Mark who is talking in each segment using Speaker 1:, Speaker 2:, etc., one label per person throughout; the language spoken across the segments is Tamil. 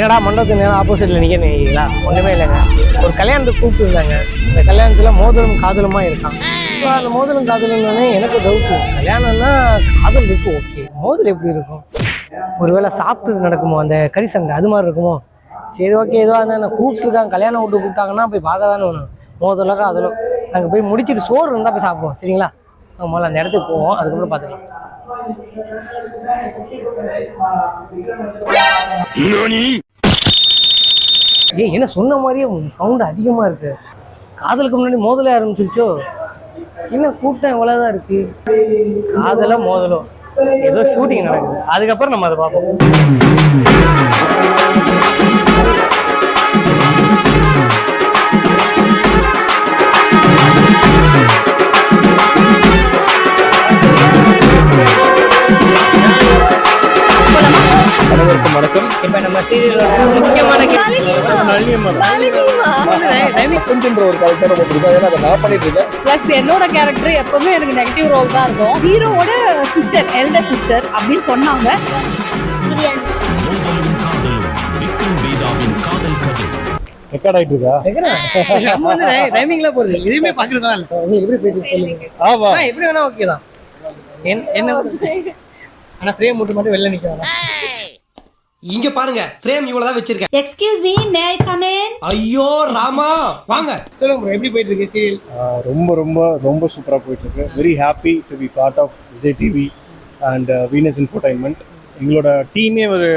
Speaker 1: என்னடா மண்டபத்துக்கு நேரம் ஆப்போசிட்டில் நிற்கிறீங்களா? ஒன்றுமே இல்லைங்க. ஒரு கல்யாணத்துக்கு கூப்பிட்டுருந்தாங்க. இந்த கல்யாணத்தில் மோதலும் காதலுமா இருக்கான். ஸோ அந்த மோதலும் காதலும்னாலே எனக்கு டவுட்டு. கல்யாணம்னா காதல் இருக்கும், ஓகே. மோதல் எப்படி இருக்கும்? ஒருவேளை சாப்பிட்டு நடக்குமோ அந்த கறி சண்டை, அது மாதிரி இருக்குமோ? சரி, ஓகே, ஏதோ அந்த கூப்பிட்டுருக்காங்க, கல்யாணம் விட்டு கூப்பிட்டாங்கன்னா போய் பார்க்க தானே வேணும். மோதலோ காதலும் நாங்கள் போய் முடிச்சுட்டு சோறு இருந்தால் போய் சாப்பிடுவோம், சரிங்களா? முதல்ல அந்த இடத்துக்கு போவோம், அதுக்கப்புறம் பார்த்துக்கலாம். ஏய், என்ன சொன்ன மாதிரியே சவுண்டு அதிகமாக இருக்கு. காதலுக்கு முன்னாடி மோதலே ஆரம்பிச்சிருச்சோ? என்ன கூட்டம் இவ்வளோதான் இருக்கு. காதலோ மோதலோ ஏதோ ஷூட்டிங் நடக்குது, அதுக்கப்புறம் நம்ம அதை பார்ப்போம்.
Speaker 2: அனைவருக்கும் வணக்கம்.
Speaker 1: இப்ப நம்ம சீரியலோட முக்கியமான
Speaker 2: ஒரு கேரக்டர் ரொம்ப பிடிக்கும். ஏன்னா அதை நான் பண்ணிட்டு இருக்கேன்.
Speaker 3: பிளஸ் என்னோட கேரக்டர் எப்பவுமே எனக்கு நெகட்டிவ் ரோல் தான் இருக்கும். ஹீரோவோட சிஸ்டர், எல்டர் சிஸ்டர் அப்படின்னு சொன்னாங்க.
Speaker 2: ரெக்கார்ட் ஆயிட்டு இருக்கா?
Speaker 1: நம்ம வந்து டைமிங்ல போறது எதுவுமே பாக்குறதா இல்ல. உங்களுக்கு எப்படி போயிட்டு சொல்லுங்க.
Speaker 2: ஆமா,
Speaker 1: எப்படி வேணா ஓகே தான். என்ன ஆனா ஃப்ரேம் மட்டும் வெளில நிக்கணும்.
Speaker 4: இங்க பாருங்க, ஃப்ரேம் இவ்வளவுதான் வச்சிருக்கேன்.
Speaker 3: Excuse me, May I come in?
Speaker 4: ஐயோ ராமா, வாங்க.
Speaker 1: சொல்லுங்க ப்ரோ, எப்படி போயிட்டு இருக்கு சீரியல்?
Speaker 2: ரொம்ப ரொம்ப ரொம்ப சூப்பரா போயிட்டு இருக்கு. Very happy to be part of Vijay TV and Venus infotainment. எங்களோட டீமே ஒரு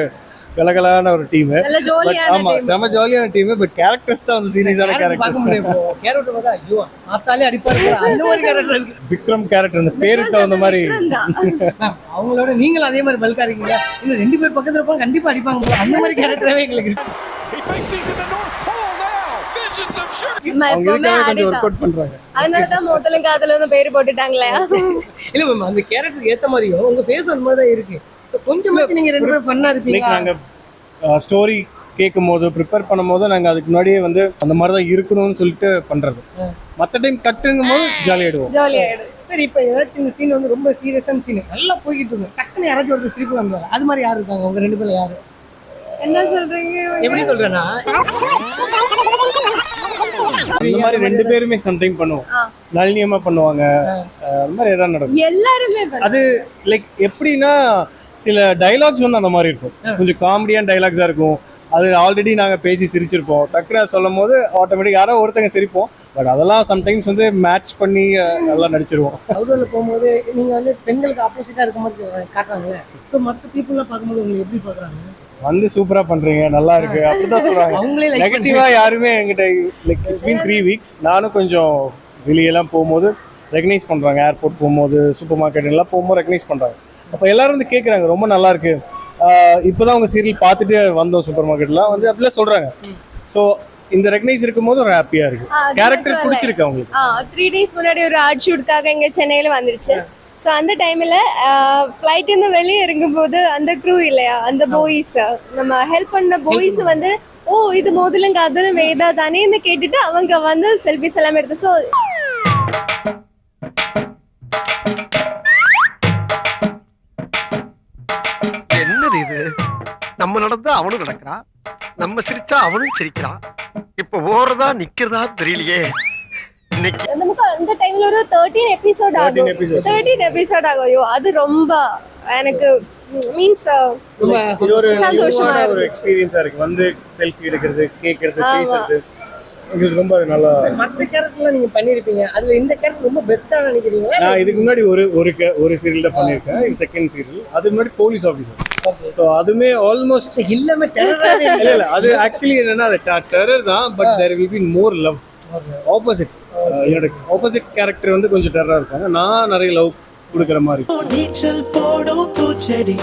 Speaker 2: கலகலான ஒரு டீம்.
Speaker 3: நல்ல ஜாலியான
Speaker 2: ஆமா, செம ஜாலியான டீம். பட் கேரக்டர்ஸ் தான் வந்து சீரியஸான கேரக்டர்ஸ்.
Speaker 1: கேரக்டர் பார்த்தா ஐயோ ஆத்தாலே அடிப்பாரு, அந்த மாதிரி கேரக்டர் இருக்கு.
Speaker 2: விக்ரம் கேரக்டர் அந்த பேருக்கு தகுந்த மாதிரி.
Speaker 1: அவங்களோட நீங்களும் அதே மாதிரி பல்கா இருக்கீங்க. இன்னும் 2 பேர் பக்கத்துல இருப்பாங்க, கண்டிப்பா அடிப்பாங்க. அந்த மாதிரி கேரக்டராவே எங்களுக்கு இருக்கு.
Speaker 3: அதனாலதான் மோதலும் காதலும் பேரு போட்டுட்டாங்களே.
Speaker 1: இல்ல மேம், அந்த கேரக்டர் ஏத்த மாதிரியும் உங்க பேஸ் அந்த மாதிரி தான் இருக்கு. கொஞ்சமாச்சு நீங்க 2 பேரும் பண்ணா இருப்பீங்க.
Speaker 2: நாங்க ஸ்டோரி கேட்கும் போது ப்ரிப்பேர் பண்ணும் போது நாங்க அதுக்கு முன்னாடியே வந்து அந்த மாதிரி தான் இருக்கணும்னு சொல்லிட்டு பண்றது. மற்ற டைம் கட்டுங்கும் போது ஜாலியாயிடுவோம்.
Speaker 1: சரி, இப்ப ஏதாச்சும் இந்த சீன் வந்து ரொம்ப சீரியஸான சீன் நல்லா போய்கிட்டு இருக்கு, டக்குன்னு யாராச்சும் ஒரு சிரிப்பு வந்தாங்க, அது மாதிரி யாரு இருக்காங்க உங்க 2 பேர்ல? யாரு?
Speaker 3: என்ன சொல்றீங்க?
Speaker 1: எப்படி சொல்றேன்னா,
Speaker 2: அந்த மாதிரி 2 பேருமே சம்டைம் பண்ணுவோம். நளினியமா பண்ணுவாங்க, அந்த மாதிரி ஏதாவது நடக்கும்.
Speaker 3: எல்லாருமே
Speaker 2: அது லைக் எப்படின்னா சில டைலாக்ஸ் வந்து அந்த மாதிரி இருக்கும், கொஞ்சம் காமெடியான டைலாக்ஸா இருக்கும். அது ஆல்ரெடி நாங்கள் பேசி சிரிச்சிருப்போம். டக்குனு சொல்லும் போது ஆட்டோமேட்டிக் யாரோ ஒருத்தங்க சிரிப்போம். பட் அதெல்லாம் சம்டைம்ஸ் வந்து மேட்ச் பண்ணி நல்லா நடிச்சிருவோம்.
Speaker 1: அவுட்டோரில் போகும்போது நீங்கள் வந்து பெண்களுக்கு ஆப்போசிட்டாக இருக்க மாதிரி காட்டுறாங்களே, ஸோ மற்ற பீப்புளெலாம் பார்க்கும்போது உங்களுக்கு எப்படி பார்க்குறாங்க?
Speaker 2: வந்து சூப்பரா பண்றீங்க, நல்லா இருக்கு அப்படிதான் சொல்றாங்க.
Speaker 1: அவங்களே
Speaker 2: நெகட்டிவா யாருமே என்கிட்ட லைக் இட்ஸ் பீன் 3 weeks. நானும் கொஞ்சம் வெளியெல்லாம் போகும்போது ரெகனைஸ் பண்றாங்க. ஏர்போர்ட் போகும்போது, சூப்பர் மார்க்கெட் எல்லாம் போகும்போது ரெகனைஸ் பண்றாங்க. அப்போ எல்லாரும் வந்து கேட்குறாங்க, ரொம்ப நல்லா இருக்கு, இப்போதான் உங்க சீரியல் பார்த்துட்டு வந்தோம் சூப்பர் மார்க்கெட்லாம் வந்து அப்படிலாம் சொல்றாங்க. ஸோ இந்த ரெகனைஸ் இருக்கும்போது ஒரு ஹாப்பியா இருக்கு. கேரக்டர் பிடிச்சிருக்கு அவங்களுக்கு.
Speaker 3: 3 days முன்னாடி ஒரு ஆர்ட் ஷூட்காக இங்க சென்னையில வந்துருச்சு. ஸோ அந்த டைம்ல ஃப்ளைட் இருந்து வெளியே இறங்கும்போது அந்த க்ரூ இல்லையா, அந்த பாய்ஸ், நம்ம ஹெல்ப் பண்ண பாய்ஸ் வந்து ஓ இது மோதலும் காதலும் வேதா தானேன்னு கேட்டுட்டு அவங்க வந்து செல்ஃபிஸ் எல்லாம் எடுத்து. ஸோ
Speaker 4: என்னது இது? நம்ம நடந்தா அவனும் நடக்கிறான், நம்ம சிரிச்சா அவனும் சிரிக்கிறான். இப்ப ஓடுறதா நிக்கிறதா தெரியலையே.
Speaker 3: நமக்கு அந்த டைம்ல ஒரு 13 எபிசோட் ஆகும். 13 எபிசோட் ஆகும். ஐயோ, அது ரொம்ப எனக்கு மீன்ஸ்
Speaker 2: ஒரு
Speaker 3: சந்தோஷமா
Speaker 2: ஒரு எக்ஸ்பீரியன்ஸா இருக்கு. வந்து செல்ஃபி எடுக்கிறது, கேக்குறது, பேசுறது உங்களுக்கு ரொம்ப நல்லா.
Speaker 1: மற்ற கேரக்டர்லாம் நீங்க பண்ணிருப்பீங்க, அதுல இந்த கேரக்டர் ரொம்ப பெஸ்டா நினைக்கிறீங்க?
Speaker 2: நான் இதுக்கு முன்னாடி ஒரு சீரியல் தான் பண்ணிருக்கேன். இது செகண்ட் சீரியல். அது முன்னாடி போலீஸ் ஆஃபீஸர். ஸோ அதுமே ஆல்மோஸ்ட்
Speaker 1: எல்லாமே டெரர்.
Speaker 2: இல்ல அது ஆக்சுவலி என்னன்னா அது டெரர் தான், but there will be more love. Opposite, என்னோட ஆப்போசிட் கேரக்டர் வந்து கொஞ்சம் டெரரா இருப்பாங்க, நான் நிறைய லவ் கொடுக்குற மாதிரி.
Speaker 5: நீச்சல் போடும் பூச்செடி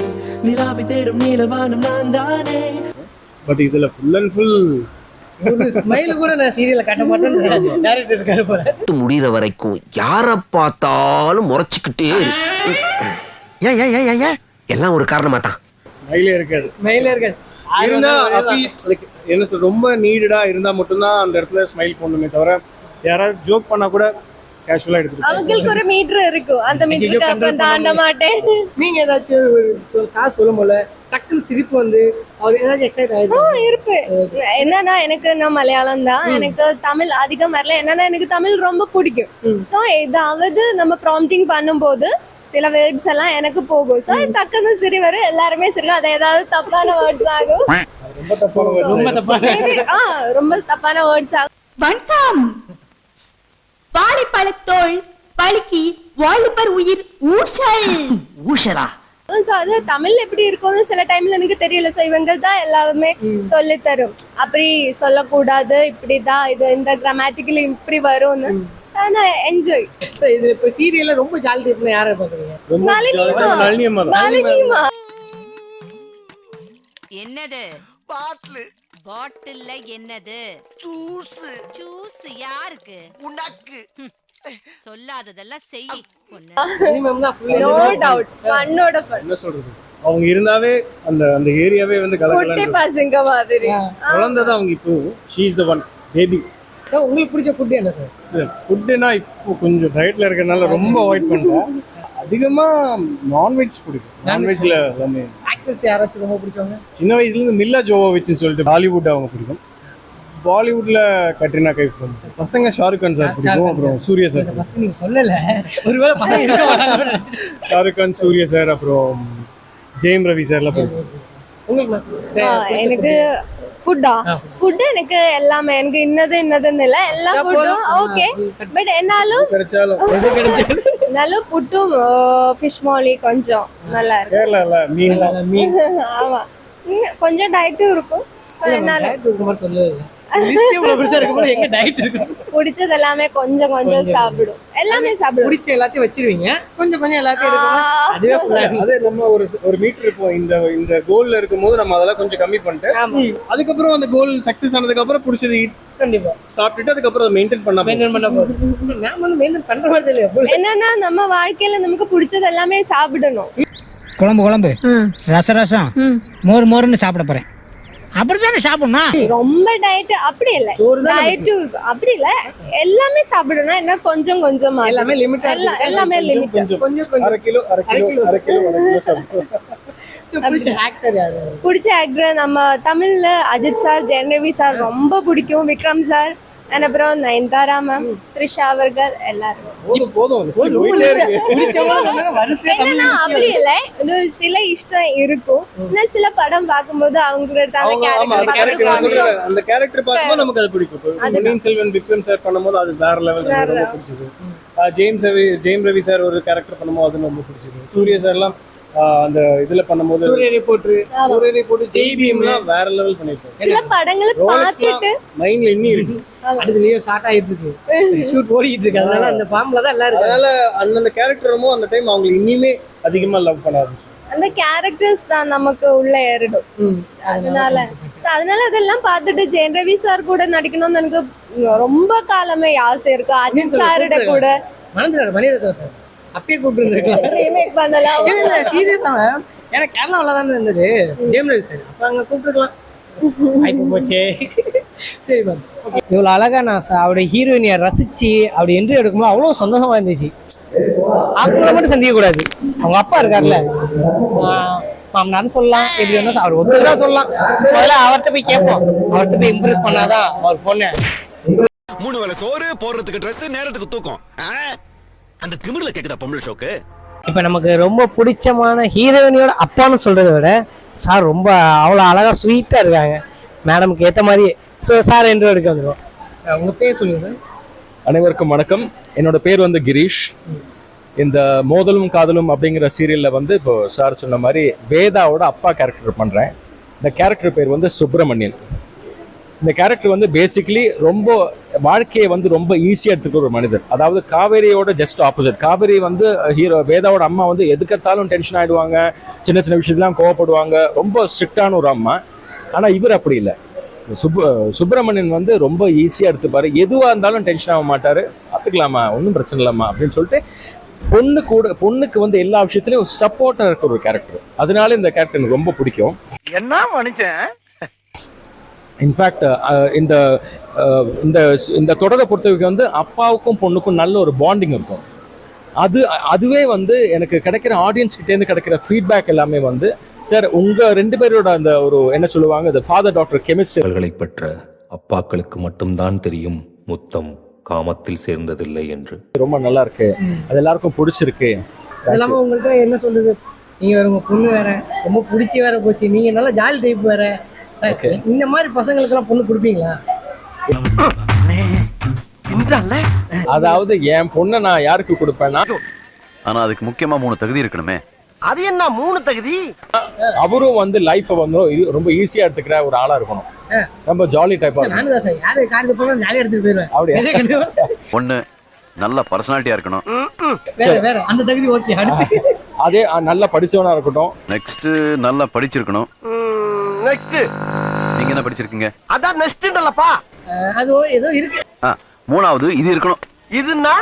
Speaker 5: நிலாவை தேடும் நீலவானம் நான் தானே.
Speaker 2: பட் இதுல ஃபுல் அண்ட் ஃபுல்
Speaker 1: ஒரு ஸ்மைல் கூட நான் சீரியல்ல காட்ட மாட்டேன்னு டைரக்டர் இருக்காரு போல.
Speaker 4: முடிகிற வரைக்கும் யாரை பார்த்தாலும் முறைச்சிக்கிட்டே ஏன் எல்லாம் ஒரு காரணமா தான்.
Speaker 2: ஸ்மைலே இருக்காது.
Speaker 1: ஸ்மைலே இருக்காது.
Speaker 2: இருந்தா லைக் என்ன சொல்ற, ரொம்ப நீடடா இருந்தா மட்டும்தான் அந்த இடத்துல ஸ்மைல் பண்ணுமே தவிர, யாராவது ஜோக் பண்ணா கூட கேஷுவலாக எடுத்துட்டு
Speaker 3: அவங்களுக்கு ஒரு மீட்டர் இருக்கும், அந்த மீட்டருக்கு அப்ப தாண்ட மாட்டேன்.
Speaker 1: நீங்க ஏதாச்சும் ஒரு சார் சொல்லும் போல டக்குன்னு சிரிப்பு வந்து அவர் ஏதாச்சும் எக்ஸைட் ஆயிடுச்சு
Speaker 3: இருப்பு என்னன்னா, நான் மலையாளம் தான், எனக்கு தமிழ் அதிகம் வரல. என்னன்னா எனக்கு தமிழ் ரொம்ப பிடிக்கும். சோ ஏதாவது நம்ம ப்ராம்ப்டிங் பண்ணும்போது சில வேர்ட்ஸ் எல்லாம் எனக்கு போகும். சோ டக்குன்னு சிரி வரும், எல்லாருமே சிரிக்கும். அது ஏதாவது தப்பான வேர்ட்ஸ் ஆகும்,
Speaker 2: ரொம்ப தப்பான
Speaker 3: ரொம்ப தப்பான வேர்ட்ஸ் ஆகும்.
Speaker 6: வணக்கம். வாழைப்பழத்தோள் பழுக்கி வாலிபர் உயிர் ஊஷலா.
Speaker 3: So, அது தமிழ் எப்படி இருக்கும்னு சில டைம்ல எனக்கு தெரியல. ஸோ இவங்க தான் எல்லாமே சொல்லி தரும், அப்படி சொல்லக்கூடாது, இப்படிதான் இது இந்த கிராமட்டிக்கலி இப்படி வரும்னு. என்ஜாய்.
Speaker 1: இது இப்ப சீரியல்ல ரொம்ப ஜாலி டைப்ல யாரை பாக்குறீங்க?
Speaker 3: நளினிமா.
Speaker 6: என்னது
Speaker 4: பாட்டில்
Speaker 6: பாட்டில்ல என்னது?
Speaker 4: ஜூஸ்
Speaker 6: ஜூஸ் யாருக்கு?
Speaker 4: உனக்கு
Speaker 6: சொல்லாததெல்லாம் செய்.
Speaker 3: நோ டவுட், ஃபன்னோட ஃபன்.
Speaker 2: என்ன சொல்றது, அவங்க இருந்தாவே அந்த அந்த ஏரியாவே வந்து
Speaker 3: குட்டி
Speaker 2: கலக்கலன்னு
Speaker 3: பசங்க மாதிரி.
Speaker 2: குழந்தை அவங்க இப்போ she is the one baby.
Speaker 1: உங்களுக்கு பிடிச்ச ஃபுட் என்ன சார்?
Speaker 2: ஃபுட்டுனா இப்போ கொஞ்சம் டயட்ல இருக்கறனால ரொம்ப அவாய்ட் பண்றேன். அதிகமா நான்வெஜ் பிடிக்கும். நான்வெஜ்ல எல்லாமே.
Speaker 1: ஆக்டர்ஸ் யாராச்சும் ரொம்ப பிடிச்சவங்க?
Speaker 2: சின்ன வயசுல இருந்து மில்லா ஜோவோவிச்னு சொல்லிட்டு பாலிவுட் அவங்க பிடிக்கும். பாலிவுட்ல கட்ரினா கைஃப், பசங்க ஷாருக் கான் சார் பிடிக்கும். அப்புறம் சூர்யா சார்.
Speaker 1: ஃபர்ஸ்ட் நீங்க சொல்லல, ஒருவேளை பசங்க இருக்காங்க.
Speaker 2: ஷாருக் கான், சூர்யா சார், அப்புறம் ஜெயம் ரவி சார்லாம் பிடிக்கும்.
Speaker 3: எனக்கு ஃபுட் எனக்கு எல்லாமே, எனக்கு இன்னதுன்னு இல்லை, எல்லா ஃபுட்டும் ஓகே. பட் என்னாலும் புட்டும் ஃபிஷ் மாலி கொஞ்சம் நல்லா இருக்கு.
Speaker 2: கேரளால மீன்
Speaker 3: ஆமா, கொஞ்சம் டயட்டும் இருக்கும். பிடிச்சது எல்லாமே கொஞ்சம் கொஞ்சம் சாப்பிடும், எல்லாமே சாப்பிடும்.
Speaker 1: பிடிச்ச எல்லாத்தையும் வச்சிருவீங்க, கொஞ்சம் கொஞ்சம் எல்லாத்தையும்
Speaker 2: அதே நம்ம ஒரு மீட்டர் இருப்போம். இந்த கோல்ல இருக்கும்போது நம்ம அதெல்லாம் கொஞ்சம் கம்மி பண்ணிட்டு அதுக்கப்புறம் அந்த கோல் சக்சஸ் ஆனதுக்கு அப்புறம் பிடிச்சது
Speaker 1: கண்டிப்பா
Speaker 2: சாப்பிட்டுட்டு அதுக்கப்புறம் அதை மெயின்டைன்
Speaker 1: பண்ற மாதிரி இல்லையா?
Speaker 3: என்னன்னா நம்ம வாழ்க்கையில நமக்கு பிடிச்சது எல்லாமே சாப்பிடணும்.
Speaker 7: குழம்பு ரசம் மோர்னு சாப்பிட போறேன், அப்படித்தானே சாப்பிடணும்.
Speaker 3: ரொம்ப டயட் அப்படி இல்ல, டயட்டும் இருக்கும் அப்படி இல்ல, எல்லாமே சாப்பிடணும். என்ன கொஞ்சம் கொஞ்சமா,
Speaker 1: எல்லாமே லிமிட்,
Speaker 3: எல்லாமே லிமிட்.
Speaker 2: கொஞ்சம் அரை கிலோ
Speaker 3: பிடிச்ச ஆக்டர் நம்ம தமிழ்ல அஜித் சார், ஜெயம் ரவி சார் ரொம்ப பிடிக்கும், விக்ரம் சார், அப்புறம் நயன்தாரா மேம், த்ரிஷா அவர்கள், எல்லாரும். என்னன்னா அப்படி இல்ல, சில இஷ்டம் இருக்கும். சில படம் பார்க்கும்போது அவங்களோட
Speaker 2: அந்த கேரக்டர் பார்க்கும்போது நமக்கு அது பிடிக்கும். பொன்னியின் செல்வன் விக்ரம் சார் பண்ணும்போது அது வேற லெவல் ரொம்ப பிடிச்சது. ஜெயம் ரவி சார் ஒரு கேரக்டர் பண்ணும்போது அது ரொம்ப பிடிச்சது. சூர்யா சார்லாம் அந்த இதுல பண்ணும்போது
Speaker 1: சூரிய ரிப்போர்ட்
Speaker 2: ஜேபிஎம்லாம் வேற லெவல் பண்ணிருக்காங்க.
Speaker 3: சில படங்களை பார்த்துட்டு
Speaker 2: மைண்ட்ல இன்னி இருக்கு,
Speaker 1: அடுத்துலயே ஸ்டார்ட் ஆயிட்டு இருக்கு, ஷூட் ஓடிட்டு இருக்கு. அதனால அந்த பாம்புல தான் எல்லாரும்,
Speaker 2: அதனால அந்த கேரக்டரமோ அந்த டைம் அவங்க இன்னிமே அதிகமா லவ் பண்ண ஆரம்பிச்சு.
Speaker 3: அந்த கேரக்டர்ஸ் தான் நமக்கு உள்ள ஏறிடும். அதனால அதெல்லாம் பார்த்துட்டு ஜெயம் ரவி சார் கூட நடிக்கணும்னு எனக்கு ரொம்ப காலமே ஆசை இருக்கு. அஜித் சாரோட கூட
Speaker 1: மணிரத்னம் சார் அப்பயே கூப்பிட்டு
Speaker 3: ரீமேக் பண்ணலாம்.
Speaker 1: இல்ல சீரியஸா, ஏன்னா கேரளாவில் தானே இருந்தது ஜெயம் ரவி சார், அப்ப அங்க கூப்பிட்டுக்கலாம். போச்சே. சரி மேம், இவ்வளோ அழகா நான் அவருடைய ஹீரோயினியை ரசிச்சு அப்படி என்ட்ரி எடுக்கும்போது அவ்வளோ சந்தோஷமா இருந்துச்சு. அவங்கள மட்டும் சந்திக்க கூடாது, அவங்க அப்பா இருக்காருல்ல மாமனார்னு சொல்லலாம், எப்படி வேணா அவர் ஒருத்தர் தான் சொல்லலாம். முதல்ல அவர்கிட்ட போய் கேட்போம், அவர்கிட்ட போய் இம்ப்ரெஸ் பண்ணாதான் அவர் பொண்ணு.
Speaker 8: 3 வேளை சோறு போடுறதுக்கு ட்ரெஸ், நேரத்துக்கு தூக்கம், அந்த திமிர்ல கேக்குதா பொம்பளை ஷோக்கு?
Speaker 1: இப்போ நமக்கு ரொம்ப பிடிச்சமான ஹீரோயினியோட அப்பான்னு சொல்றதை விட சார் ரொம்ப அவ்வளோ அழகா ஸ்வீட்டா இருக்காங்க, மேடமுக்கு ஏற்ற மாதிரியே. ஸோ சார் என்று எடுக்க வந்துடும். உங்க பேர் சொல்லுங்க.
Speaker 9: அனைவருக்கும் வணக்கம். என்னோட பேர் வந்து கிரீஷ். இந்த மோதலும் காதலும் அப்படிங்கிற சீரியலில் வந்து இப்போ சார் சொன்ன மாதிரி வேதாவோட அப்பா கேரக்டர் பண்ணுறேன். இந்த கேரக்டர் பேர் வந்து சுப்பிரமணியன். இந்த கேரக்டர் வந்து பேசிக்கலி ரொம்ப வாழ்க்கையை வந்து ரொம்ப ஈஸியாக எடுத்துக்கிற ஒரு மனிதர். அதாவது காவேரியோட ஜஸ்ட் ஆப்போசிட். காவேரி வந்து வேதாவோட அம்மா வந்து எதுக்கத்தாலும் டென்ஷன் ஆகிடுவாங்க, சின்ன சின்ன விஷயத்துலாம் கோவப்படுவாங்க, ரொம்ப ஸ்ட்ரிக்டான ஒரு அம்மா. ஆனால் இவர் அப்படி இல்லை. சுப்பிரமணியன் வந்து ரொம்ப ஈஸியாக எடுத்துப்பார், எதுவாக இருந்தாலும் டென்ஷன் ஆக மாட்டார், பார்த்துக்கலாமா ஒன்றும் பிரச்சனை இல்லாமா அப்படின்னு சொல்லிட்டு பொண்ணுக்கு வந்து எல்லா விஷயத்துலையும் சப்போர்ட்டாக இருக்கிற ஒரு கேரக்டர். அதனால இந்த கேரக்டர் எனக்கு ரொம்ப பிடிக்கும்.
Speaker 4: என்ன மனுஷன்
Speaker 9: இன்ஃபேக்ட் இந்த இந்த இந்த தொடரை பொறுத்தவரைக்கும் வந்து அப்பாவுக்கும் பொண்ணுக்கும் நல்ல ஒரு பாண்டிங் இருக்கும். அதுவே வந்து எனக்கு கிடைக்கிற ஆடியன்ஸ் கிட்டேருந்து கிடைக்கிற ஃபீட்பேக் எல்லாமே வந்து சார் உங்கள் 2 பேரோட அந்த ஒரு என்ன சொல்லுவாங்க இந்த ஃபாதர் டாக்டர் கெமிஸ்ட்ரி
Speaker 10: பெற்ற அப்பாக்களுக்கு மட்டும்தான் தெரியும் முத்தம் காமத்தில் சேர்ந்ததில்லை என்று.
Speaker 9: ரொம்ப நல்லா இருக்கு, அது எல்லாருக்கும் பிடிச்சிருக்கு.
Speaker 1: அதெல்லாம உங்கள்கிட்ட என்ன சொல்லுது, நீங்க வேற உங்க பொண்ணு வேற ரொம்ப பிடிச்சி வேற போச்சு, நீங்க நல்லா ஜாலி டைப் வேற, இந்த மாதிரி பசங்களுக்கு எல்லாம் பொண்ணு கொடுப்பீங்களா?
Speaker 9: அதாவது என் பொண்ணை நான் யாருக்கு கொடுப்பேன்னா,
Speaker 8: ஆனா அதுக்கு முக்கியமா 3 தகுதி இருக்கணுமே.
Speaker 4: அது என்ன 3 தகுதி?
Speaker 9: அவரும் வந்து லைஃபை வந்து ரொம்ப ஈஸியா எடுத்துக்கிற ஒரு ஆளா இருக்கணும், ரொம்ப ஜாலி டைப்பா இருக்கணும்.
Speaker 1: நானும் தான் சார், யாரு காருக்கு போனாலும் ஜாலியா எடுத்துட்டு போயிருவேன்.
Speaker 9: அப்படியே
Speaker 8: ஒண்ணு நல்ல பர்சனாலிட்டியா இருக்கணும்.
Speaker 1: வேற வேற அந்த தகுதி ஓகே.
Speaker 9: அதே நல்லா படிச்சவனா இருக்கட்டும்.
Speaker 8: நெக்ஸ்ட் நல்லா படிச்சிருக்கணும்.
Speaker 4: நெக்ஸ்ட்
Speaker 8: நீங்க என்ன படிச்சிருக்கீங்க?
Speaker 4: அதான் நெக்ஸ்ட்ன்றலப்பா.
Speaker 1: அது ஏதோ இருக்கு.
Speaker 8: 3வது இது இருக்கணும்.
Speaker 4: இதுன்னா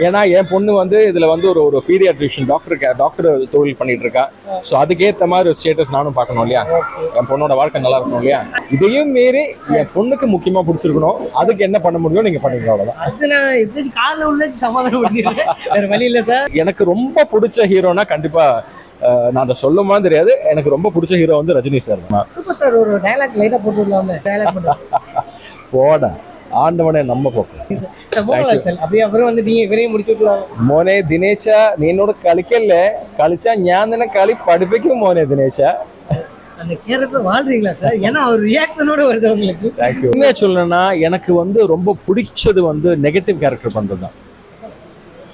Speaker 9: ஏன்னா என் பொண்ணு வந்து இதுல வந்து ஒரு பீடியாட்ரிஷியன் டாக்டர் தொழில் பண்ணிட்டு இருக்கா. ஸோ அதுக்கேற்ற மாதிரி ஒரு ஸ்டேட்டஸ் நானும் பார்க்கணும் இல்லையா, என் பொண்ணோட வாழ்க்கை நல்லா இருக்கணும் இல்லையா. இதையும் மீறி என் பொண்ணுக்கு முக்கியமா பிடிச்சிருக்கணும், அதுக்கு என்ன பண்ண முடியும் நீங்க பண்ணிக்கலாம், அவ்வளவுதான்.
Speaker 1: அது நான் எப்படி காலைல உள்ள சமாதானம் பண்ணிடுறேன், வேற வழி இல்லை சார்.
Speaker 9: எனக்கு ரொம்ப பிடிச்ச ஹீரோனா கண்டிப்பா நான் அதை சொல்லுமா தெரியாது, எனக்கு ரொம்ப பிடிச்ச ஹீரோ வந்து ரஜினி சார் தான்.
Speaker 1: சூப்பர் சார், ஒரு டயலாக் லைட்டா போட்டு விடலாமே. டயலாக் போட்டு
Speaker 9: போட ஆண்டவனே நம்ம போக்கு.
Speaker 1: அப்படியே அப்புறம் வந்து நீங்க விரைய முடிச்சு விடலாம்.
Speaker 9: മോനെ ദിനേശ നീ എന്നോട് കളിക്കല്ലേ, കളിച്ചാ ഞാൻ നിന്നെ കളി പഠിപ്പിക്കും മോനെ ദിനേശ.
Speaker 1: அந்த கேரக்டர் வாழ்றீங்களா சார்? ஏன்னா அவர் ரியாக்ஷனோட வருது உங்களுக்கு.
Speaker 9: தேங்க்யூ. உண்மையா சொல்லணும்னா எனக்கு வந்து ரொம்ப பிடிச்சது வந்து நெகட்டிவ் கேரக்டர் பண்றது தான்.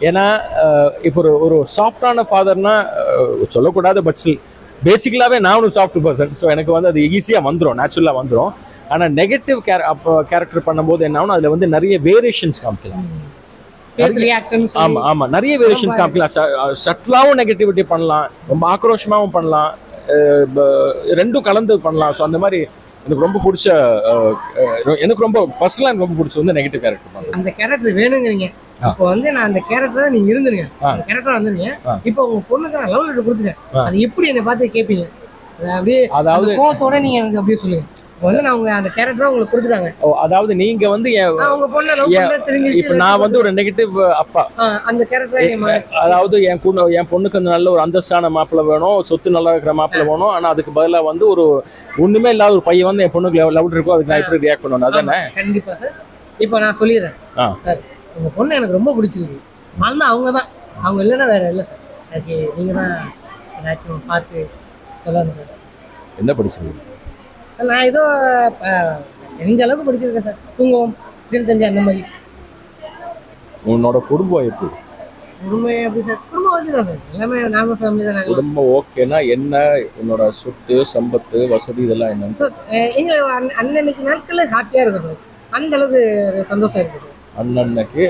Speaker 9: ஏன்னா இப்போ ஒரு சாஃப்டான ஃபாதர்னா சொல்லக்கூடாது, பட் ஸ்டில் பேசிக்கலாகவே நான் ஒரு சாஃப்ட் பர்சன். ஸோ எனக்கு வந்து அது ஈஸியாக வந்துடும், நேச்சுரலாக வந்துடும். ஆனால் நெகட்டிவ் கேரக்டர் பண்ணும்போது என்ன ஆகும், அதில் வந்து நிறைய வேரியேஷன்ஸ் காமிக்கலாம். ஆமாம், நிறைய வேரியேஷன்ஸ் காமிக்கலாம். சட்டிலாகவும் நெகட்டிவிட்டி பண்ணலாம், ரொம்ப ஆக்ரோஷமாகவும் பண்ணலாம், ரெண்டும் கலந்து பண்ணலாம். ஸோ அந்த மாதிரி எனக்கு ரொம்ப பிடிச்ச, எனக்கு ரொம்ப பர்சனலாக எனக்கு ரொம்ப பிடிச்சது வந்து நெகட்டிவ் கேரக்டர் பண்ணுறது.
Speaker 1: அந்த கேரக்டர் வேணுங்கிறீங்க. இப்போ வந்து நான் அந்த கேரக்டரை நீங்க இருந்துருங்க, அந்த கேரக்டர் வந்துருங்க. இப்போ உங்க பொண்ணுக்கு நான் லவ் லெட்டர் கொடுத்துட்டேன், அது எப்படி என்னை பார்த்து கேட்பீங்க? அப்படியே அதாவது கோவத்தோட நீங்க எனக்கு அப்படியே சொல்லுங்க. வந்து நான் உங்க அந்த கேரக்டரை உங்களுக்கு கொடுத்துட்டாங்க.
Speaker 9: அதாவது நீங்க வந்து
Speaker 1: உங்க பொண்ணை லவ் பண்ண தெரிஞ்சு,
Speaker 9: இப்போ நான் வந்து ஒரு நெகட்டிவ் அப்பா,
Speaker 1: அந்த கேரக்டர்
Speaker 9: அதாவது என் பொண்ணுக்கு நல்ல ஒரு அந்தஸ்தான மாப்பிள்ளை வேணும், சொத்து நல்லா இருக்கிற மாப்பிள்ளை வேணும். ஆனா அதுக்கு பதிலாக வந்து ஒரு ஒண்ணுமே இல்லாத ஒரு பையன் வந்து என் பொண்ணுக்கு லவ் இருக்கோ, அதுக்கு நான் எப்படி ரியாக்ட் பண்ணணும்? அதானே?
Speaker 1: கண்டிப்பா சார். இப்போ நான் சொல்லிடுறேன் சார், உங்க பொண்ணு எனக்கு ரொம்ப பிடிச்சிருக்கு. ஆனால் அவங்க தான், அவங்க இல்லைன்னா வேற இல்லை சார். அதுக்கு நீங்க தான் ஏதாச்சும் பார்த்து சொல்லணும் சார்.
Speaker 9: என்ன படிச்சிருக்கு?
Speaker 1: நான் ஏதோ தெரிஞ்ச அளவுக்கு படிச்சிருக்கேன் சார். தூங்குவோம், தெரிஞ்ச அந்த மாதிரி.
Speaker 9: உன்னோட குடும்பம் எப்படி?
Speaker 1: குடும்பம் எப்படி சார்? குடும்பம் ஓகே தான் சார், எல்லாமே நார்மல் ஃபேமிலி தான்.
Speaker 9: குடும்பம் ஓகேனா என்ன, உன்னோட சொத்து சம்பத்து வசதி இதெல்லாம் என்ன?
Speaker 1: சார் எங்களுக்கு அன்னன்னைக்கு நாட்களில் ஹாப்பியாக இருக்கும் சார், அந்த அளவுக்கு சந்தோஷம் இருக்குது சார்.
Speaker 9: அண்ணனுக்கு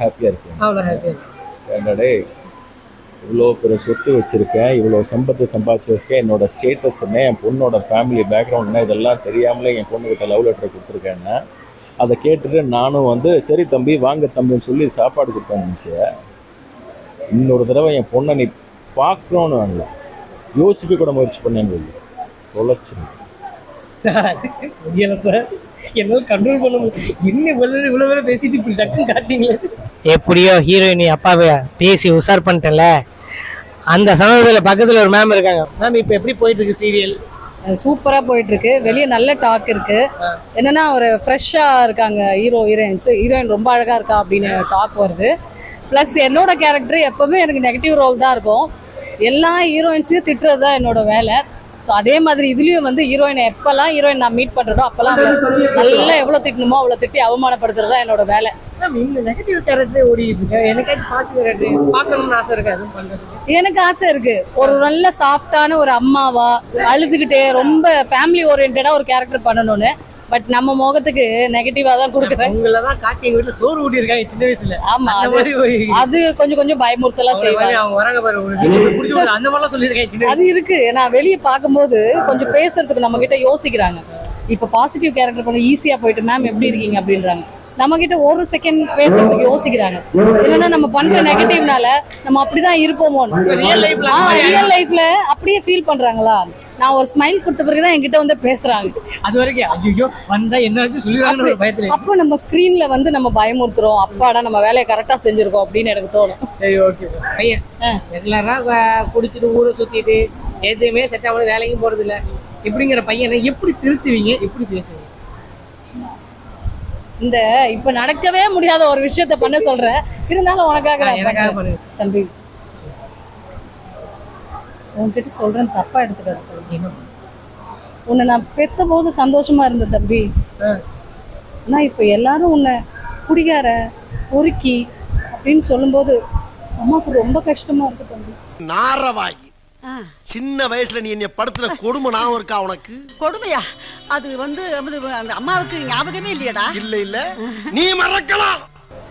Speaker 9: ஹாப்பியாக இருக்கு,
Speaker 1: அவ்வளோ ஹாப்பியாக இருக்கு.
Speaker 9: என்னடே இவ்வளோ பெரிய சொத்து வச்சுருக்கேன், இவ்வளோ சம்பத்து சம்பாதிச்சிருக்கேன், என்னோட ஸ்டேட்டஸ் என்ன, என் பொண்ணோட ஃபேமிலி பேக்ரவுண்ட் என்ன, இதெல்லாம் தெரியாமலே என் பொண்ணுக்கிட்ட லவ் லெட்டர் கொடுத்துருக்கேன்னா அதை கேட்டுட்டு நானும் வந்து சரி தம்பி வாங்க தம்பின்னு சொல்லி சாப்பாடு கொடுத்தேன். நினச்சேன் இன்னொரு தடவை என் பொண்ணை நீ பார்க்கணுன்னு இல்லை, யோசிக்க கூட முயற்சி பண்ணேன்னு தொலைச்சிருக்கேன்
Speaker 1: சார். முடியலை சார், என்னால் கண்ட்ரோல் பண்ண முடியும். என்ன இவ்வளோ வேற பேசிட்டு இப்படி டக்குன்னு காட்டிங்களே. எப்படியோ ஹீரோயினி அப்பாவை பேசி உஷார் பண்ணிட்டேன்ல. அந்த சமயத்தில் பக்கத்தில் ஒரு மேம் இருக்காங்க. மேம் இப்போ எப்படி போயிட்டு இருக்கு சீரியல்?
Speaker 11: சூப்பராக போயிட்டு இருக்கு. வெளியே நல்ல டாக் இருக்கு. என்னன்னா ஒரு ஃப்ரெஷ்ஷாக இருக்காங்க ஹீரோயின் ரொம்ப அழகாக இருக்கா அப்படின்னு டாக் வருது. ப்ளஸ் என்னோட கேரக்டர் எப்பவுமே எனக்கு நெகட்டிவ் ரோல் தான் இருக்கும். எல்லா ஹீரோயின்ஸையும் திட்டுறது தான் என்னோட வேலை. ஸோ அதே மாதிரி இதுலேயும் வந்து எப்போல்லாம் ஹீரோயின் நான் மீட் பண்ணுறதோ அப்போல்லாம் நல்லா எவ்வளோ திட்டணுமோ அவ்வளோ திட்டி அவமானப்படுத்துறது தான் என்னோட வேலை.
Speaker 1: இந்த நெகட்டிவ் கேரக்டர் ஓடிட்டு இருக்கு, எனக்காச்சும் பார்க்கணும்னு ஆசை இருக்கு. அதுவும் பண்றது
Speaker 11: எனக்கு ஆசை இருக்கு. ஒரு நல்ல சாஃப்டான ஒரு அம்மாவா அழுதுகிட்டே ரொம்ப ஃபேமிலி ஓரியன்டா ஒரு கேரக்டர் பண்ணணும்னு. பட் நம்ம முகத்துக்கு நெகட்டிவா தான் கொடுக்குறேன்.
Speaker 1: உங்களதான் காட்டி எங்க வீட்டுல சோறு ஊட்டி இருக்காங்க சின்ன வயசுல.
Speaker 11: ஆமா, அது கொஞ்சம் பயமுறுத்தலாம் செய்வாங்க.
Speaker 1: அவங்க வராங்க பாரு, அந்த மாதிரிலாம் சொல்லியிருக்கேன்.
Speaker 11: அது இருக்கு. நான் வெளியே பார்க்கும்போது கொஞ்சம் பேசுறதுக்கு நம்ம கிட்ட யோசிக்கிறாங்க. இப்ப பாசிட்டிவ் கேரக்டர் பண்ண ஈஸியா போயிட்டு மேம் எப்படி இருக்கீங்க அப்படின்றாங்க. நம்ம கிட்ட ஒரு செகண்ட் பேசுறதுக்கு யோசிக்கிறாங்க. இல்லைன்னா நம்ம பண்ற நெகட்டிவ்னால நம்ம அப்படிதான் இருப்போமோ. ரியல் லைஃப்ல அப்படியே ஃபீல் பண்றாங்களா, நான் ஒரு ஸ்மைல் கொடுத்த பிறகுதான் என்கிட்ட வந்து பேசுறாங்க.
Speaker 1: அது வரைக்கும் ஐயோ வந்தா என்னாச்சும் சொல்லிடுவாங்கன்னு ஒரு பயத்துல.
Speaker 11: அப்போ நம்ம ஸ்கிரீன்ல வந்து நம்ம பயமுறுத்துறோம், அப்பாடா நம்ம வேலையை கரெக்டா செஞ்சிருக்கோம் அப்படின்னு எனக்கு தோணும்.
Speaker 1: சரி ஓகே. பையன் ரெகுலரா குடிச்சிட்டு ஊரை சுத்திட்டு எதுவுமே செட் ஆகாம வேலைக்கும் போறது இல்ல, இப்படிங்கிற பையனை எப்படி திருத்துவீங்க, எப்படி பேசுவீங்க?
Speaker 11: இந்த இப்ப நடக்கவே முடியாத ஒரு விஷயத்த பண்ண சொல்றேன், இருந்தாலும் உனக்காக நான்
Speaker 1: எனக்காக
Speaker 11: பண்றேன்.
Speaker 1: பண்ணுங்க.
Speaker 11: தம்பி உன்கிட்ட சொல்றேன், தப்பா எடுத்துக்காத. உன்னை நான் பெத்த போது சந்தோஷமா இருந்த தம்பி, ஆனா இப்ப எல்லாரும் உன்னை குடிகார பொறுக்கி அப்படின்னு சொல்லும்போது அம்மாவுக்கு ரொம்ப கஷ்டமா இருக்கு தம்பி.
Speaker 4: நாரவாகி சின்ன வயசுல நீ என்ன படுத்துற கொடுமை ஞாபகம் இருக்கா உனக்கு?
Speaker 6: கொடுமையா? அது வந்து அந்த அம்மாவுக்கு ஞாபகமே இல்லையடா.
Speaker 4: இல்ல நீ மறக்கலாம்.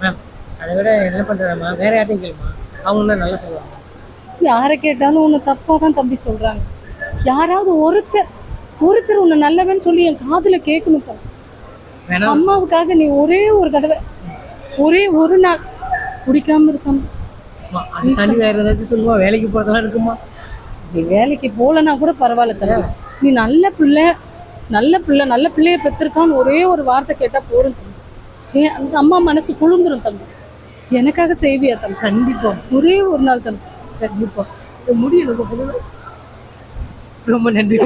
Speaker 1: மேம் அதை விட என்ன பண்றேம்மா, வேற யார்ட்டையும் கேளுமா, அவங்க இன்னும் நல்லா சொல்லுவாங்க.
Speaker 11: யாரை கேட்டாலும் உன்னை தப்பா தான் தம்பி சொல்றாங்க. யாராவது ஒருத்தர் உன்னை நல்லவன்னு சொல்லி என் காதுல கேட்கணும் தம்பி.
Speaker 1: வேணா
Speaker 11: அம்மாவுக்காக நீ ஒரே ஒரு தடவை, ஒரே ஒரு நாள் குடிக்காம இருக்காம.
Speaker 1: அது தண்ணி வேற ஏதாச்சும் சொல்லுவா, வேலைக்கு போறதெல்லாம் இருக்குமா?
Speaker 11: நீ வேலைக்கு போலன்னா கூட பரவாயில்ல தம்பி, நீ நல்ல பிள்ளைய பெற்றிருக்கான்னு ஒரே ஒரு வார்த்தை கேட்டா போதும் தம்பி. அந்த அம்மா மனசு குளிர்ந்துரும் தம்பி. எனக்காக செய்வியா தம்பி?
Speaker 1: கண்டிப்பா
Speaker 11: ஒரே ஒரு நாள் தம்பி.
Speaker 1: கண்டிப்பா முடியல. ரொம்ப நன்றி.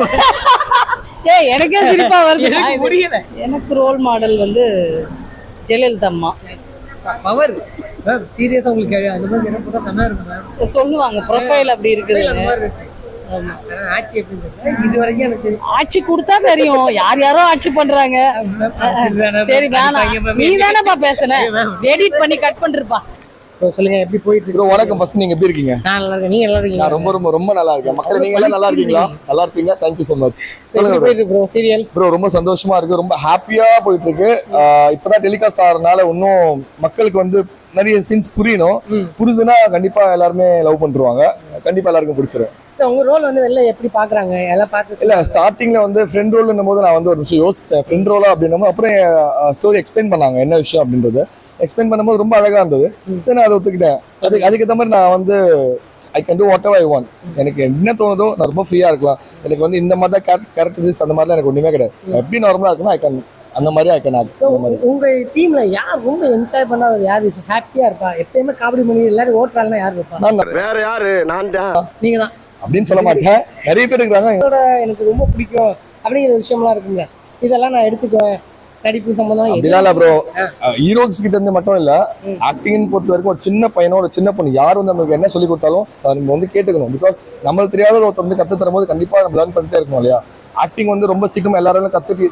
Speaker 11: ஏய் எனக்கே சிரிப்பா வருது.
Speaker 1: முடியல.
Speaker 11: எனக்கு ரோல் மாடல் வந்து ஜெயலலிதா அம்மா.
Speaker 1: பவர் சீரியஸா உங்களுக்கு அந்த மாதிரி என்ன போட்டா நல்லா இருக்கும் மேம்.
Speaker 11: சொல்லுவாங்க ப்ரொஃபைல் அப்படி இருக்குது.
Speaker 1: அந்த மாதிரி இருக்கு. ஆமா ஆட்சி எப்படி இருக்கு இது வரைக்கும் எனக்கு
Speaker 11: ஆட்சி கொடுத்தா தெரியும், யாரோ ஆட்சி பண்றாங்க. சரி வேணாம், நீ தானேப்பா பேசுன, எடிட் பண்ணி கட் பண்ணிருப்பா.
Speaker 1: சொல்லுங்க எப்படி போயிட்டு இருக்கு?
Speaker 12: வணக்கம். ஃபர்ஸ்ட் நீங்க எப்படி இருக்கீங்க?
Speaker 1: நான் நல்லா இருக்கேன். நீங்க நல்லா இருக்கீங்க?
Speaker 12: நான் ரொம்ப ரொம்ப ரொம்ப நல்லா இருக்கேன். மக்கள் நீங்க எல்லாம் நல்லா இருக்கீங்களா? நல்லா இருப்பீங்க. Thank you so much. சொல்லுங்க
Speaker 1: ப்ரோ. சீரியல்
Speaker 12: ப்ரோ ரொம்ப சந்தோஷமா இருக்கு, ரொம்ப ஹாப்பியா போயிட்டு இருக்கு. இப்பதான் டெலிகாஸ்ட் ஆகிறதுனால இன்னும் மக்களுக்கு வந்து நிறைய சீன்ஸ் புரியணும். புரிஞ்சுதுன்னா கண்டிப்பா எல்லாருமே லவ் பண்ணிருவாங்க. கண்டிப்பா எல்லாருக்கும் பிடிச்சிரும்.
Speaker 1: உங்க ரோல் வந்து வெளில எப்படி பாக்குறாங்க எல்லாம் பார்த்து?
Speaker 12: இல்ல ஸ்டார்டிங்ல வந்து ஃப்ரெண்ட் ரோல்னும் போது நான் வந்து ஒரு விஷயம் யோசிச்சேன், ஃப்ரெண்ட் ரோலா அப்படின்னும் அப்புறம் ஸ்டோரி எக்ஸ்பிளைன் பண்ணாங்க என்ன விஷயம் அப்படின்றது. எக்ஸ்பிளைன் பண்ணும்போது ரொம்ப அழகா இருந்தது. நான் அதை ஒத்துக்கிட்டேன். அதுக்கேற்ற மாதிரி நான் வந்து I can do what ever I want. எனக்கு என்ன தோணுதோ நான் ரொம்ப ஃப்ரீயா இருக்கலாம். எனக்கு வந்து இந்த மாதிரி தான் கேரக்டர்ஸ் அந்த மாதிரிலாம் எனக்கு ஒண்ணுமே கிடையாது. எப்படி நார்மலா இருக்குன்னா ஐ கேன் அந்த மாதிரி ஐ கேன் ஆக்ட்.
Speaker 1: உங்க டீம்ல யார் ரொம்ப என்ஜாய் பண்ணா யாரு ஹாப்பியா இருப்பா? எப்பயுமே காமெடி பண்ணி எல்லாரும் ஓட்டுறாங்கன்னா யார் இருப்பா?
Speaker 12: நான்
Speaker 4: வேற யாரு? நான் தான்.
Speaker 1: நீங்க தான்
Speaker 12: அப்படின்னு சொல்ல மாட்டேன், நிறைய பேர் இருக்கிறாங்க.
Speaker 1: எனக்கு ரொம்ப பிடிக்கும் அப்படிங்கிற விஷயம்லாம் இருக்குங்க, இதெல்லாம் நான் எடுத்துக்குவேன். நடிப்பு சம்பந்தம்
Speaker 12: அப்படிலாம் இல்ல ப்ரோ. ஹீரோஸ் கிட்ட இருந்து மட்டும் இல்ல, ஆக்டிங் பொறுத்த வரைக்கும் ஒரு சின்ன பையனோ ஒரு சின்ன பொண்ணு யார் வந்து நமக்கு என்ன சொல்லி கொடுத்தாலும் அதை நம்ம வந்து கேட்டுக்கணும். பிகாஸ் நம்மளுக்கு தெரியாத ஒருத்தர் வந்து கத்து தரும் போது கண்டிப்பா நம்ம லேர்ன் பண்ணிட்டே இருக்கணும் இல்லையா? ஆக்டிங் வந்து ரொம்ப சீக்கிரம் எல்லாரும் கத்துட்டு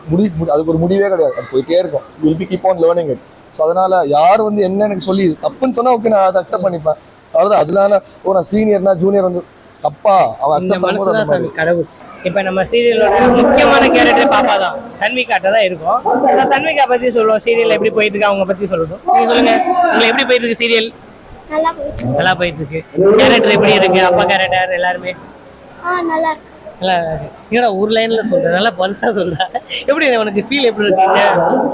Speaker 12: அதுக்கு ஒரு முடிவே கிடையாது, அது போயிட்டே இருக்கும். Will be keep on learning it. So அதனால யார் வந்து என்ன எனக்கு சொல்லி தப்புன்னு சொன்னா ஓகே, நான் அதை அக்செப்ட் பண்ணிப்பேன். அவ்வளோதான். அதனால நான் சீனியர்னா ஜூனியர் வந்து தப்பா அவன் அக்செப்ட் பண்ணும்போது
Speaker 1: கடவுள். இப்போ நம்ம சீரியலோட முக்கியமான கேரக்டர் பாப்பா தான், தன்விகாட்ட தான் இருக்கும். தன்விகா பத்தி சொல்லுவோம். சீரியல் எப்படி போயிட்டு இருக்கு அவங்க பத்தி சொல்லணும். நீங்க சொல்லுங்க, உங்களுக்கு எப்படி போயிட்டு இருக்கு சீரியல்? நல்லா போயிட்டு இருக்கு. கேரக்டர் எப்படி இருக்கு? அப்பா கேரக்டர் எல்லாருமே
Speaker 3: நல்லா இருக்கு.
Speaker 1: நல்லா இருக்கு. என்னடா ஒரு லைன்ல சொல்ற, நல்லா பல்சா சொல்ற. எப்படி உனக்கு ஃபீல் எப்படி இருக்கு?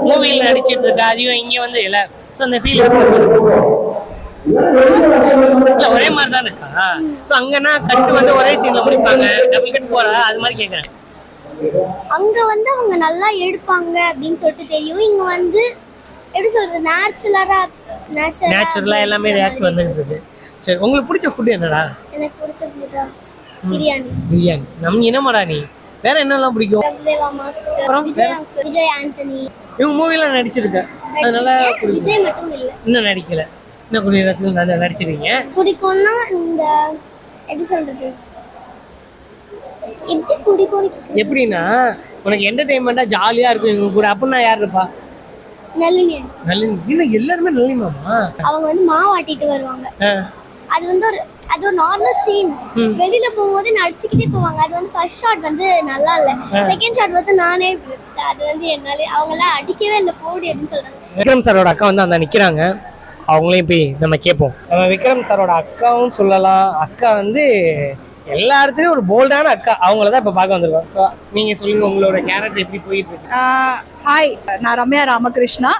Speaker 1: மூவில நடிச்சிட்டு இருக்கா, அதையும் இங்க வந்து இல்ல. ஸோ அந்த ஃபீல் இல்ல ஒரே மாதிரி தான் இருக்கா? ஸோ அங்கன்னா கட்டு வந்து ஒரே சீன்ல முடிப்பாங்க, டபுள் கட் போறா, அது மாதிரி கேட்குறேன்.
Speaker 3: அங்க வந்து அவங்க நல்லா எடுப்பாங்க அப்படின்னு சொல்லிட்டு தெரியும். இங்க வந்து எப்படி சொல்றது, நேச்சுரலா
Speaker 1: எல்லாமே ரியாக்ட் வந்துட்டு இருக்கு. சரி, உங்களுக்கு பிடிச்ச ஃபுட் என்னடா?
Speaker 3: எனக்கு பிடிச்ச ஃபுட் பிரியாணி.
Speaker 1: பிரியாணி. நம்ம இனமாடா நீ? வேற என்னெல்லாம் பிடிக்கும்?
Speaker 3: பிரபுதேவா மாஸ்டர், விஜய் ஆண்டனி.
Speaker 1: இவங்க மூவிலாம் நடிச்சிருக்க, அதனால
Speaker 3: விஜய் மட்டும் இல்ல,
Speaker 1: இன்னும் நடிக்கல. இன்னும் கொஞ்சம் இடத்துல நடிச்சிருக்கீங்க.
Speaker 3: பிடிக்கும்னா இந்த எப்படி சொல்றது, எப்படி பிடிக்கும்
Speaker 1: எப்படின்னா உனக்கு என்டர்டைன்மெண்டா ஜாலியா இருக்கும் இவங்க கூட. அப்படின்னா யார் இருப்பா?
Speaker 3: நளினி.
Speaker 1: நளினி. இல்லை எல்லாருமே நளினிமாமா.
Speaker 3: அவங்க வந்து மாவாட்டிட்டு வருவாங்க. அது வந்து ஒரு நார்மல் சீன். வெளியில போகும்போது நடிச்சுக்கிட்டே போவாங்க. அது வந்து ஃபர்ஸ்ட் ஷாட் வந்து நல்லா இல்ல, செகண்ட் ஷாட் வந்து நானே பிடிச்சிட்டேன். அது வந்து என்னால அவங்களாம் அடிக்கவே இல்லை, போடி அப்படின்னு சொல்றாங்க.
Speaker 1: விக்ரம் சாரோட அக்கா வந்து அந்த நிக்கிறாங்க, அவங்களையும் போய் நம்ம கேட்போம். நம்ம விக்ரம் சாரோட அக்காவும் சொல்லலாம். அக்கா வந்து எல்லா இடத்துலயும் ஒரு போல்டான அக்கா, அவங்கள தான் இப்போ பார்க்க வந்திருக்கோம். ஸோ நீங்க சொல்லுங்க, உங்களோட கேரக்டர் எப்படி போயிட்டு இருக்கு?
Speaker 13: ஹாய், நான் ரம்யா ராமகிருஷ்ணா.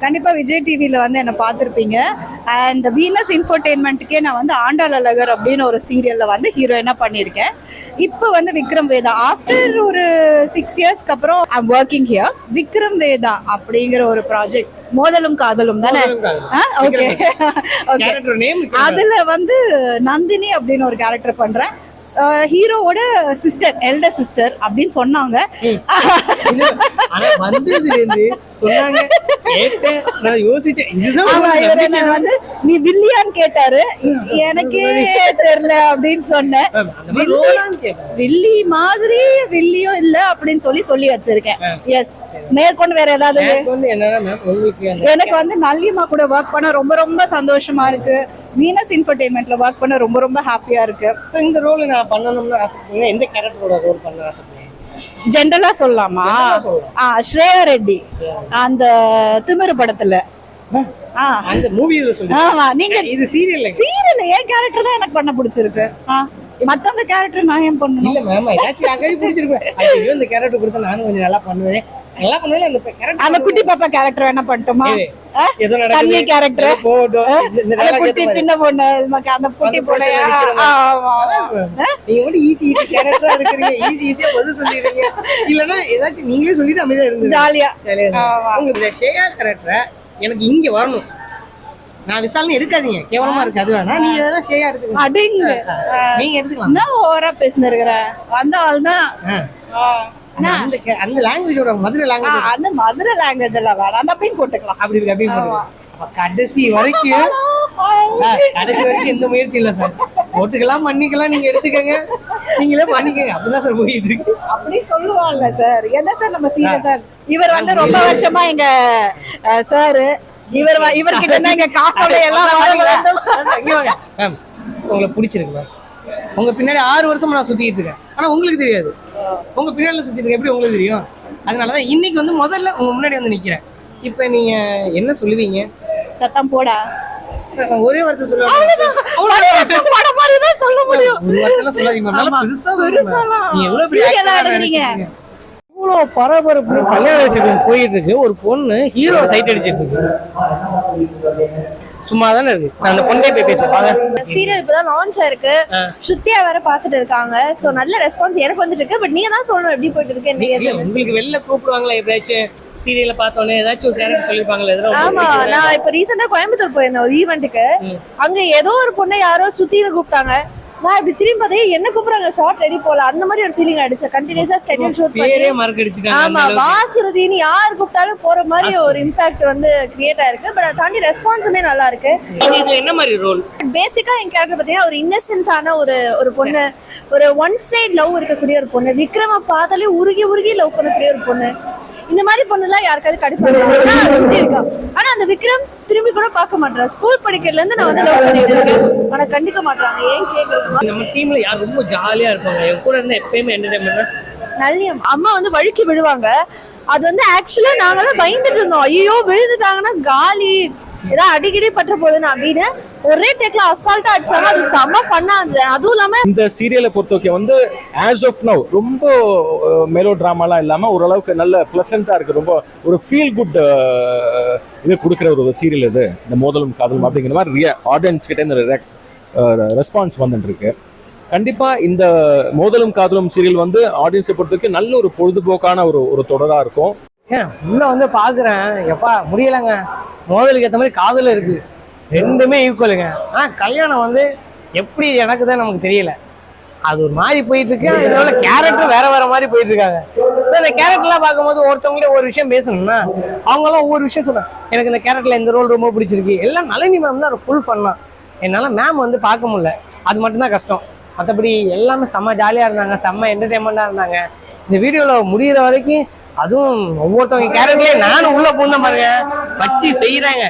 Speaker 13: கண்டிப்பா விஜய் டிவில வந்து என்ன பார்த்துருப்பீங்க. அண்ட் வீனஸ் இன்ஃபர்டெயின்மெண்ட்டுக்கே நான் வந்து ஆண்டாள் அழகர் அப்படின்னு ஒரு சீரியல்ல வந்து ஹீரோயினா பண்ணியிருக்கேன். இப்போ வந்து விக்ரம் வேதா ஆஃப்டர் ஒரு 6 இயர்ஸ்க்கு அப்புறம் I'm working here. Vikram Vedha அப்படிங்கிற ஒரு ப்ராஜெக்ட், மோதலும் காதலும் தானே? Okay okay. அதுல வந்து நந்தினி அப்படின்னு ஒரு கேரக்டர் பண்றேன். ஹீரோவோட சிஸ்டர், எல்டர் சிஸ்டர் அப்படின்னு சொன்னாங்க. வந்து நீ வில்லியான்னு கேட்டாரு, எனக்கே தெரியல அப்படின்னு சொன்னேன். வில்லி மாதிரி வில்லியும் இல்ல அப்படின்னு சொல்லி வச்சிருக்கேன். எஸ். மேற்கொண்டு வேற ஏதாவது? எனக்கு வந்து நல்லிமா கூட ஒர்க் பண்ண ரொம்ப ரொம்ப சந்தோஷமா இருக்கு. வீனஸ் இன்ஃபர்டெயின்மெண்ட்ல ஒர்க் பண்ண ரொம்ப ரொம்ப ஹாப்பியா இருக்கு.
Speaker 1: இந்த ரோல் நான் பண்ணணும்னு ஆசைப்படுறேன். எந்த கேரக்டரோட ரோல் பண்ண ஆசைப்படுறேன்?
Speaker 13: ஜென்ரலா சொல்லலாமா? ஸ்ரேயா ரெட்டி அந்த திமிரு படத்துல.
Speaker 1: அந்த மூவில சொல்லுங்க.
Speaker 13: ஆமா, நீங்க
Speaker 1: இது சீரியல்ல
Speaker 13: என் கேரக்டர் தான் எனக்கு பண்ண பிடிச்சிருக்கு. மத்தவங்க கேரக்டர் நான் ஏன் பண்ணணும்?
Speaker 1: இல்ல மேம், ஏதாச்சும் யாரையும் பிடிச்சிருப்பேன். ஐயோ இந்த கேரக்டர் கொடுத்தா நானும் கொஞ்சம் நல்லா பண்ணுவேன். நல்லா பண்ணுவேன். அந்த கேரக்டர், அந்த
Speaker 13: குட்டி பாப்பா கேரக்டர் என்ன பண்ணட்டுமா?
Speaker 1: ஏதோ நடக்குது
Speaker 13: தண்ணி கேரக்டர்
Speaker 1: போடும். இந்த
Speaker 13: குட்டி சின்ன பொண்ணு, அந்த குட்டி பொண்ணு.
Speaker 1: நீங்க வந்து ஈஸி கேரக்டரா இருக்கீங்க. ஈஸியா பதில் சொல்லிடுறீங்க. இல்லனா ஏதாச்சும் நீங்களே சொல்லிட்டு அமைதியா இருங்க.
Speaker 13: ஜாலியா.
Speaker 1: உங்க ஷேயா கேரக்டர் எனக்கு இங்க வரணும். நான் விசாலனை எடுக்காதீங்க, கேவலமா இருக்கு. அது வேணா நீங்க வேணா ஷேயா எடுத்துக்கலாம்.
Speaker 13: அடிங்க
Speaker 1: நீங்க எடுத்துக்கலாம்.
Speaker 13: நான் ஓவரா பேசினிருக்கிறேன். அந்த ஆள் தான்
Speaker 1: அந்த லாங்குவேஜோட மதுரை லாங்குவேஜ்,
Speaker 13: அந்த மதுரை லாங்குவேஜ் எல்லாம் வேணாம், அப்படின்னு போட்டுக்கலாம்.
Speaker 1: அப்படி இருக்கு. அப்படி கடைசி வரைக்கும் எந்த முயற்சி இல்ல சார். ஓட்டுக்கலாம் பண்ணிக்கலாம், நீங்க எடுத்துக்கங்க, நீங்களே பண்ணிக்கங்க. அப்படிதான் சார் போயிட்டு இருக்கு.
Speaker 13: அப்படி சொல்லுவாங்கல்ல சார். எதை சார் நம்ம சீரியஸ் சார்? இவர் வந்து ரொம்ப வருஷமா எங்க சார், இவர்கிட்ட தான் எங்க காசோட எல்லாம்
Speaker 1: மேம். உங்களை பிடிச்சிருக்கு மேம். உங்க பின்னாடி 6 வருஷமா நான் சுத்திட்டு இருக்கேன். ஆனா உங்களுக்கு தெரியாது. உங்க பின்னாடி சுத்திட்டு இருக்கேன், எப்படி உங்களுக்கு தெரியும்? அதனாலதான் இன்னைக்கு வந்து முதல்ல உங்க முன்னாடி வந்து நிக்கிறேன். இப்ப நீங்க என்ன சொல்லுவீங்க?
Speaker 13: சத்தம் போடா.
Speaker 1: ஒரே வார்த்தை சொல்லுவாங்க.
Speaker 13: சொல்ல முடியும்.
Speaker 1: ஒரு வார்த்தை சொல்லாதீங்க. நீங்க எவ்வளவு பெரிய இவ்வளோ பரபரப்பு கல்யாண விஷயம் போயிட்டு இருக்கு. ஒரு பொண்ணு ஹீரோ சைட் அடிச்சிட்டு இருக்கு. சும்மா தானே இருக்கு. நான் அந்த பொண்ணே போய் பேசுவேன்.
Speaker 3: சீரியல் இப்பதான் லான்ச் ஆயிருக்கு. ஸ்ருத்தியா வேற பாத்துட்டு இருக்காங்க. சோ நல்ல ரெஸ்பான்ஸ் எனக்கு வந்துட்டு இருக்கு. பட் நீங்க தான் சொல்லணும் எப்படி போயிட்டு இருக்கு.
Speaker 1: உங்களுக்கு வெளில கூப்பிடுவாங்களா எப்பயாச்சும்? சீரியல்ல பார்த்தோன்னே ஏதாச்சும் ஒரு கேரக்டர் சொல்லிருப்பாங்களா?
Speaker 3: ஆமா, நான் இப்ப ரீசெண்டா கோயம்புத்தூர் போயிருந்தேன் ஒரு ஈவெண்ட்டுக்கு. அங்க ஏதோ ஒரு பொண்ணை யாரோ சுத்தின்னு கூப்பிட்டாங்க. நான் இப்படி திரும்பி பார்த்தே என்ன கூப்பிடுறாங்க, ஷார்ட் ரெடி போல அந்த மாதிரி ஒரு ஃபீலிங் ஆயிடுச்சு. கண்டினியூஸா ஸ்கெட்யூல் ஷூட் பண்ணி ஆமா வாசுருதின்னு யார் கூப்பிட்டாலும் போற மாதிரி ஒரு இம்பாக்ட் வந்து கிரியேட் ஆயிருக்கு. பட் அதை தாண்டி ரெஸ்பான்ஸுமே நல்லா இருக்கு.
Speaker 1: இது என்ன மாதிரி ரோல்?
Speaker 3: பேசிக்கா என் கேரக்டர் பார்த்தீங்கன்னா ஒரு இன்னசென்ட்டான ஒரு பொண்ணு, ஒரு ஒன் சைட் லவ் இருக்கக்கூடிய ஒரு பொண்ணு. விக்ரம பார்த்தாலே உருகி லவ் பண்ணக்கூடிய ஒரு பொண்ணு. இந்த மாதிரி பொண்ணுலாம் யாருக்காவது கடுப்பாங்க சுத்தி இருக்கா. ஆனா அந்த விக்ரம் திரும்பி கூட பார்க்க மாட்டேன். ஸ்கூல் படிக்கிறதுல இருந்து நான் வந்து லவ் பண்ணிட்டு இருக்கேன். ஆனா கண்டுக்க மாட்டாங்க. ஏன் கேக்குறீங்க?
Speaker 1: நம்ம டீம்ல யார் ரொம்ப ஜாலியா இருப்பாங்க? என் கூட இருந்தா எப்பயுமே என்டர்டைன்மெண்ட்.
Speaker 3: நல்லியம் அம்மா வந்து வழுக்கி விழுவாங்க. அது வந்து ஆக்சுவலா நாங்களாம் பயந்துட்டு இருந்தோம். ஐயோ விழுந்துட்டாங்கன்னா காலி, ஏதாவது அடிக்கடி பற்ற போகுதுன்னு அப்படின்னு ஒரே டேக்ல அசால்ட்டா அடிச்சாங்க. அது செம்ம ஃபன்னா இருந்தது. அதுவும் இல்லாம
Speaker 9: இந்த சீரியலை பொறுத்தவரைக்கும் வந்து ஆஸ் ஆஃப் நவ் ரொம்ப மெலோ டிராமாலாம் இல்லாம ஓரளவுக்கு நல்ல பிளசண்டா இருக்கு. ரொம்ப ஒரு ஃபீல் குட் இது கொடுக்குற ஒரு சீரியல் இது. இந்த மோதலும் காதலும் அப்படிங்கிற மாதிரி ஆடியன்ஸ் கிட்ட இந்த ரெஸ்பான்ஸ் வந்துட்டு இருக்கு. கண்டிப்பா இந்த மோதலும் காதலும் சீரியல் வந்து ஆடியன்ஸை பொறுத்தவரைக்கும் நல்ல ஒரு பொழுதுபோக்கான ஒரு தொடரா இருக்கும்.
Speaker 1: உள்ள வந்து பாக்குறேன், எப்பா முடியலைங்க. மோதலுக்கு ஏற்ற மாதிரி காதல் இருக்கு, ரெண்டுமே ஈக்குவலுங்க. ஆனா கல்யாணம் வந்து எப்படி எனக்கு தான் நமக்கு தெரியல. அது ஒரு மாதிரி போயிட்டு இருக்கு. இதோட கேரக்டர் வேற மாதிரி போயிட்டு இருக்காங்க. இந்த கேரக்டர்லாம் பார்க்கும்போது ஒருத்தவங்களே ஒரு விஷயம் பேசணும்னா அவங்களாம் ஒவ்வொரு விஷயம் சொல்றாங்க. எனக்கு இந்த கேரக்டர்ல இந்த ரோல் ரொம்ப பிடிச்சிருக்கு. எல்லாம் நளினி மேம் தான் ஃபுல் பண்ணலாம். என்னால மேம் வந்து பார்க்க முடியல, அது மட்டும்தான் கஷ்டம். மற்றபடி எல்லாமே செம்ம ஜாலியாக இருந்தாங்க, செம்ம என்டர்டைன்மெண்ட்டாக இருந்தாங்க. இந்த வீடியோவில் முடிகிற வரைக்கும் அதுவும் ஒவ்வொருத்தவங்க கேரக்டர்லேயே நானும் உள்ள பூந்த பாருங்க வச்சு செய்யறாங்க,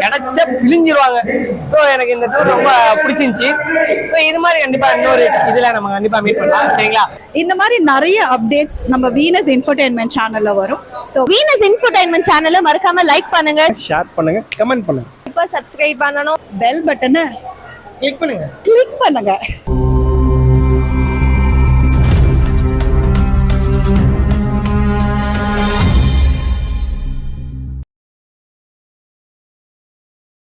Speaker 1: கிடைச்சா பிழிஞ்சிருவாங்க. ஸோ எனக்கு இந்த டூர் ரொம்ப பிடிச்சிருந்துச்சு. ஸோ இது மாதிரி கண்டிப்பா இன்னொரு இதுல நம்ம கண்டிப்பா மீட் பண்ணலாம். சரிங்களா?
Speaker 13: இந்த மாதிரி நிறைய அப்டேட்ஸ் நம்ம வீனஸ் இன்ஃபர்டெயின்மெண்ட் சேனல்ல வரும்.
Speaker 3: ஸோ வீனஸ் இன்ஃபர்டெயின்மெண்ட் சேனலை மறக்காம லைக் பண்ணுங்க,
Speaker 2: ஷேர் பண்ணுங்க, கமெண்ட் பண்ணுங்க,
Speaker 3: இப்போ சப்ஸ்கிரைப் பண்ணணும்,
Speaker 13: பெல் பட்டனை
Speaker 3: கிளிக் பண்ணுங்க.
Speaker 13: கிளிக் பண்ணுங்க.